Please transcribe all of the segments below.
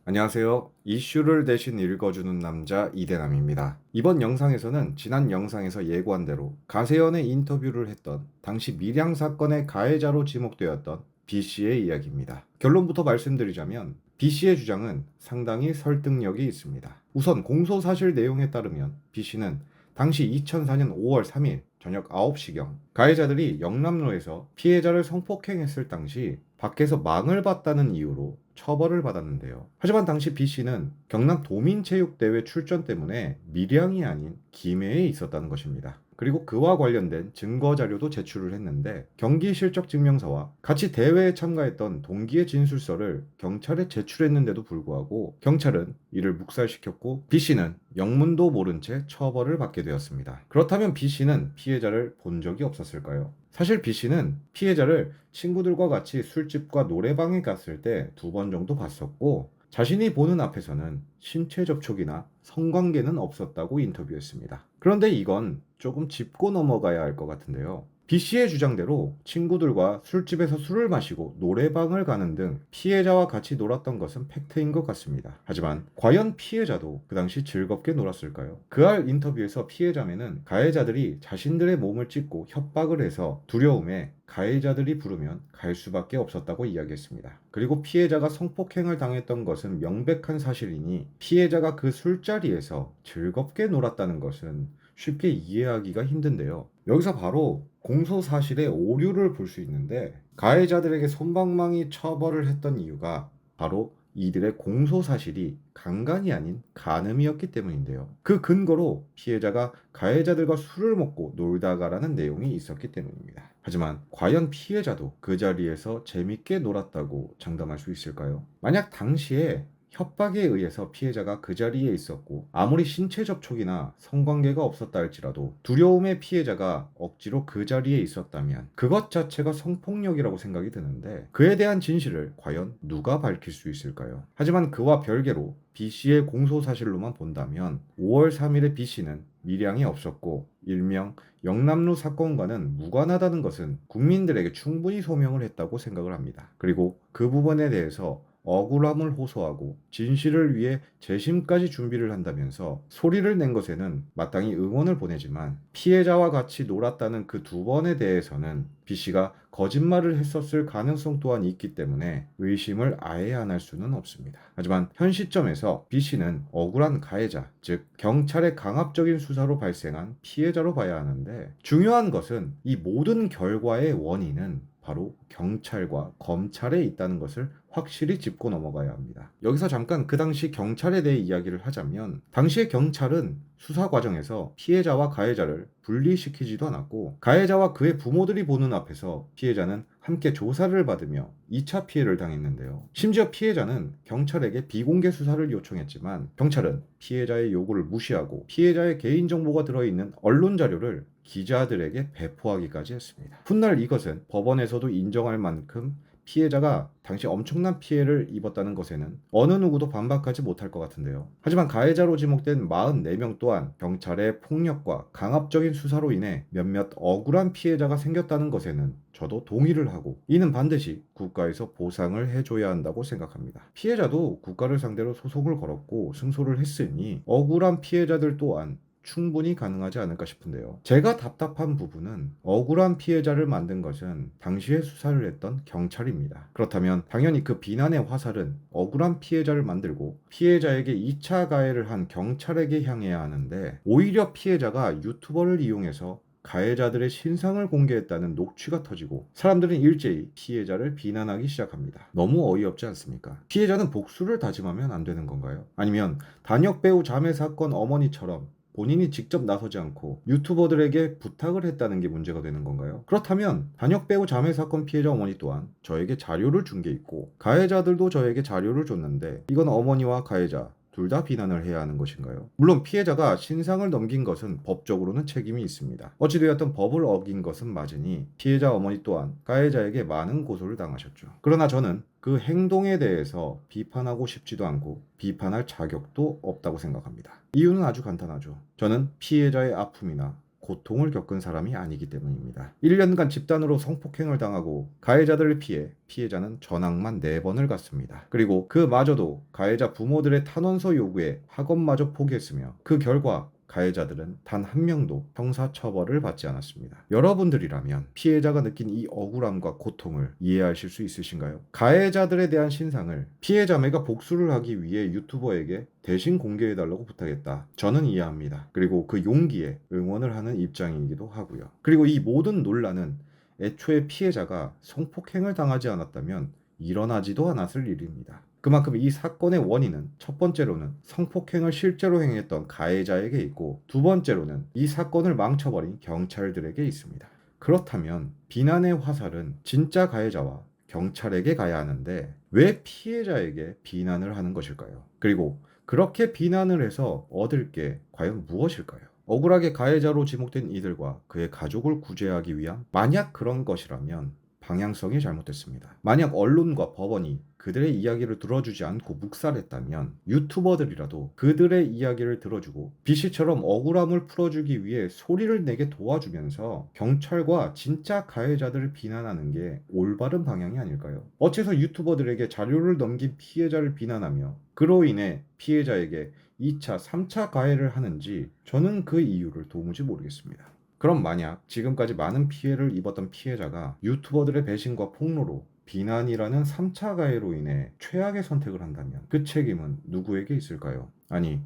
안녕하세요. 이슈를 대신 읽어주는 남자 이대남입니다. 이번 영상에서는 지난 영상에서 예고한 대로 가세연의 인터뷰를 했던 당시 밀양 사건의 가해자로 지목되었던 B씨의 이야기입니다. 결론부터 말씀드리자면 B씨의 주장은 상당히 설득력이 있습니다. 우선 공소사실 내용에 따르면 B씨는 당시 2004년 5월 3일 저녁 9시경 가해자들이 영남로에서 피해자를 성폭행했을 당시 밖에서 망을 봤다는 이유로 처벌을 받았는데요. 하지만 당시 B씨는 경남 도민체육대회 출전 때문에 밀양이 아닌 김해에 있었다는 것입니다. 그리고 그와 관련된 증거 자료도 제출을 했는데 경기 실적 증명서와 같이 대회에 참가했던 동기의 진술서를 경찰에 제출했는데도 불구하고 경찰은 이를 묵살시켰고 B씨는 영문도 모른 채 처벌을 받게 되었습니다. 그렇다면 B씨는 피해자를 본 적이 없었을까요? 사실 B씨는 피해자를 친구들과 같이 술집과 노래방에 갔을 때 2번 정도 봤었고 자신이 보는 앞에서는 신체 접촉이나 성관계는 없었다고 인터뷰했습니다. 그런데 이건 조금 짚고 넘어가야 할 것 같은데요. B씨의 주장대로 친구들과 술집에서 술을 마시고 노래방을 가는 등 피해자와 같이 놀았던 것은 팩트인 것 같습니다. 하지만 과연 피해자도 그 당시 즐겁게 놀았을까요? 그할 인터뷰에서 피해자매는 가해자들이 자신들의 몸을 찢고 협박을 해서 두려움에 가해자들이 부르면 갈 수밖에 없었다고 이야기했습니다. 그리고 피해자가 성폭행을 당했던 것은 명백한 사실이니 피해자가 그 술자리에서 즐겁게 놀았다는 것은 쉽게 이해하기가 힘든데요. 여기서 바로 공소 사실의 오류를 볼 수 있는데 가해자들에게 솜방망이 처벌을 했던 이유가 바로 이들의 공소 사실이 강간이 아닌 간음이었기 때문인데요. 그 근거로 피해자가 가해자들과 술을 먹고 놀다가라는 내용이 있었기 때문입니다. 하지만 과연 피해자도 그 자리에서 재밌게 놀았다고 장담할 수 있을까요? 만약 당시에 협박에 의해서 피해자가 그 자리에 있었고 아무리 신체 접촉이나 성관계가 없었다 할지라도 두려움의 피해자가 억지로 그 자리에 있었다면 그것 자체가 성폭력이라고 생각이 드는데 그에 대한 진실을 과연 누가 밝힐 수 있을까요? 하지만 그와 별개로 B씨의 공소사실로만 본다면 5월 3일에 B씨는 밀양이 없었고 일명 영남루 사건과는 무관하다는 것은 국민들에게 충분히 소명을 했다고 생각을 합니다. 그리고 그 부분에 대해서 억울함을 호소하고 진실을 위해 재심까지 준비를 한다면서 소리를 낸 것에는 마땅히 응원을 보내지만 피해자와 같이 놀았다는 그 2번에 대해서는 B씨가 거짓말을 했었을 가능성 또한 있기 때문에 의심을 아예 안 할 수는 없습니다. 하지만 현 시점에서 B씨는 억울한 가해자, 즉 경찰의 강압적인 수사로 발생한 피해자로 봐야 하는데 중요한 것은 이 모든 결과의 원인은 바로 경찰과 검찰에 있다는 것을 확실히 짚고 넘어가야 합니다. 여기서 잠깐 그 당시 경찰에 대해 이야기를 하자면 당시의 경찰은 수사 과정에서 피해자와 가해자를 분리시키지도 않았고 가해자와 그의 부모들이 보는 앞에서 피해자는 함께 조사를 받으며 2차 피해를 당했는데요. 심지어 피해자는 경찰에게 비공개 수사를 요청했지만 경찰은 피해자의 요구를 무시하고 피해자의 개인정보가 들어있는 언론 자료를 기자들에게 배포하기까지 했습니다. 훗날 이것은 법원에서도 인정할 만큼 피해자가 당시 엄청난 피해를 입었다는 것에는 어느 누구도 반박하지 못할 것 같은데요. 하지만 가해자로 지목된 44명 또한 경찰의 폭력과 강압적인 수사로 인해 몇몇 억울한 피해자가 생겼다는 것에는 저도 동의를 하고 이는 반드시 국가에서 보상을 해줘야 한다고 생각합니다. 피해자도 국가를 상대로 소송을 걸었고 승소를 했으니 억울한 피해자들 또한 충분히 가능하지 않을까 싶은데요. 제가 답답한 부분은 억울한 피해자를 만든 것은 당시에 수사를 했던 경찰입니다. 그렇다면 당연히 그 비난의 화살은 억울한 피해자를 만들고 피해자에게 2차 가해를 한 경찰에게 향해야 하는데 오히려 피해자가 유튜버를 이용해서 가해자들의 신상을 공개했다는 녹취가 터지고 사람들은 일제히 피해자를 비난하기 시작합니다. 너무 어이없지 않습니까? 피해자는 복수를 다짐하면 안 되는 건가요? 아니면 단역 배우 자매 사건 어머니처럼 본인이 직접 나서지 않고 유튜버들에게 부탁을 했다는 게 문제가 되는 건가요? 그렇다면 단역 배우 자매 사건 피해자 어머니 또한 저에게 자료를 준 게 있고 가해자들도 저에게 자료를 줬는데 이건 어머니와 가해자 둘 다 비난을 해야 하는 것인가요? 물론 피해자가 신상을 넘긴 것은 법적으로는 책임이 있습니다. 어찌되었든 법을 어긴 것은 맞으니 피해자 어머니 또한 가해자에게 많은 고소를 당하셨죠. 그러나 저는 그 행동에 대해서 비판하고 싶지도 않고 비판할 자격도 없다고 생각합니다. 이유는 아주 간단하죠. 저는 피해자의 아픔이나 고통을 겪은 사람이 아니기 때문입니다. 1년간 집단으로 성폭행을 당하고 가해자들을 피해 피해자는 전학만 4번을 갔습니다. 그리고 그마저도 가해자 부모들의 탄원서 요구에 학원마저 포기했으며 그 결과 가해자들은 단 한 명도 형사처벌을 받지 않았습니다. 여러분들이라면 피해자가 느낀 이 억울함과 고통을 이해하실 수 있으신가요? 가해자들에 대한 신상을 피해자매가 복수를 하기 위해 유튜버에게 대신 공개해달라고 부탁했다. 저는 이해합니다. 그리고 그 용기에 응원을 하는 입장이기도 하고요. 그리고 이 모든 논란은 애초에 피해자가 성폭행을 당하지 않았다면 일어나지도 않았을 일입니다. 그만큼 이 사건의 원인은 첫 번째로는 성폭행을 실제로 행했던 가해자에게 있고 두 번째로는 이 사건을 망쳐버린 경찰들에게 있습니다. 그렇다면 비난의 화살은 진짜 가해자와 경찰에게 가야 하는데 왜 피해자에게 비난을 하는 것일까요? 그리고 그렇게 비난을 해서 얻을 게 과연 무엇일까요? 억울하게 가해자로 지목된 이들과 그의 가족을 구제하기 위한 만약 그런 것이라면 방향성이 잘못됐습니다. 만약 언론과 법원이 그들의 이야기를 들어주지 않고 묵살했다면 유튜버들이라도 그들의 이야기를 들어주고 비씨처럼 억울함을 풀어주기 위해 소리를 내게 도와주면서 경찰과 진짜 가해자들을 비난하는 게 올바른 방향이 아닐까요? 어째서 유튜버들에게 자료를 넘긴 피해자를 비난하며 그로 인해 피해자에게 2차, 3차 가해를 하는지 저는 그 이유를 도무지 모르겠습니다. 그럼 만약 지금까지 많은 피해를 입었던 피해자가 유튜버들의 배신과 폭로로 비난이라는 3차 가해로 인해 최악의 선택을 한다면 그 책임은 누구에게 있을까요? 아니,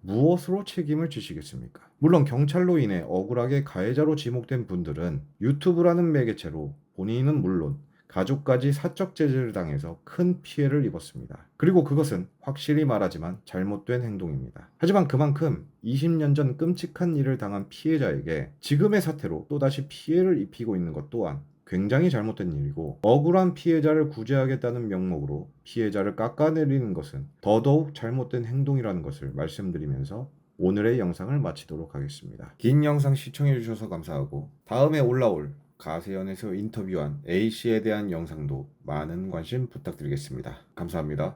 무엇으로 책임을 지시겠습니까? 물론 경찰로 인해 억울하게 가해자로 지목된 분들은 유튜브라는 매개체로 본인은 물론 가족까지 사적 제재를 당해서 큰 피해를 입었습니다. 그리고 그것은 확실히 말하지만 잘못된 행동입니다. 하지만 그만큼 20년 전 끔찍한 일을 당한 피해자에게 지금의 사태로 또다시 피해를 입히고 있는 것 또한 굉장히 잘못된 일이고 억울한 피해자를 구제하겠다는 명목으로 피해자를 깎아내리는 것은 더더욱 잘못된 행동이라는 것을 말씀드리면서 오늘의 영상을 마치도록 하겠습니다. 긴 영상 시청해주셔서 감사하고 다음에 올라올 가세연에서 인터뷰한 A씨에 대한 영상도 많은 관심 부탁드리겠습니다. 감사합니다.